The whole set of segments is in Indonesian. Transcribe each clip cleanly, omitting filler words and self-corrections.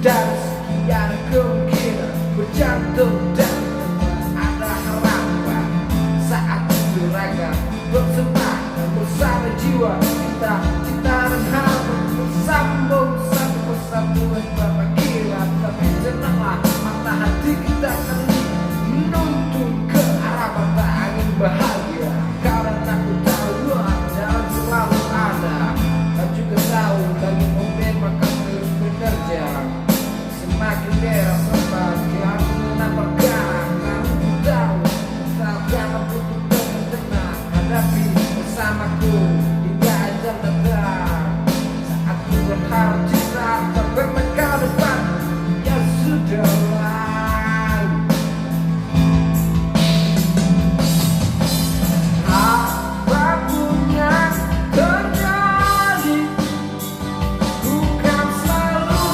dan sekian kemungkinan berjantung dan ada harapan saat beragam bersembah bersama jiwa kita, cinta dan harapan bersambung satu persatu beberapa kira. Tapi tenanglah, mata hati kita kali menuntun ke arah mata angin bahagia, karena aku tahu Tuhan jalan selalu ada, dan juga tahu bagi momen maka terus bekerja. Semakin deras sempat aku menambah garang, kamu tahu takkan butuh tenang hadapi bersamaku hingga ajal datang. Saat ku berharap cinta tak bermekar depan, ya sudahlah. Apapun yang terjadi, ku kan selalu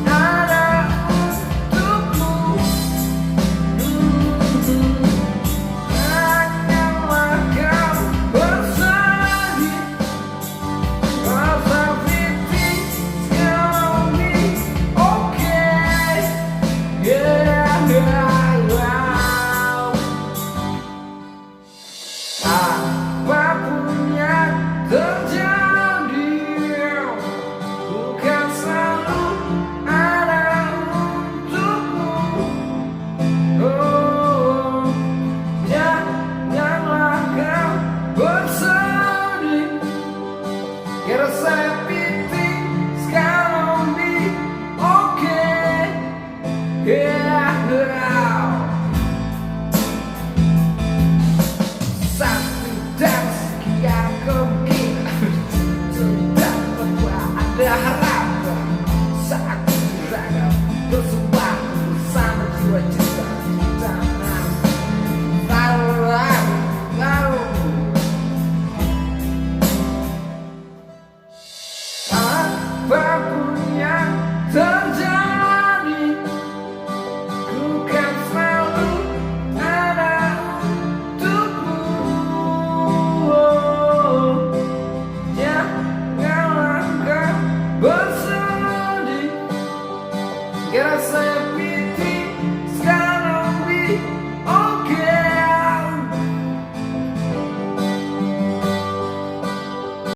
ada untukmu. Janganlah kau bersedih, cause everything's gonna be okay. Yeah. Apapun yang terjadi, ku kan selalu ada untukmu. Oh, janganlah kau bersedih, cause everything's gonna be okay. Yeah. Satu dan sekian kemungkinan sudah bahwa ada harapan saat beragam bersembah bersama jiwa cinta dan lalu apapun yang terjadi, ku kan selalu ada untukmu. Janganlah kau bersedih, karena saya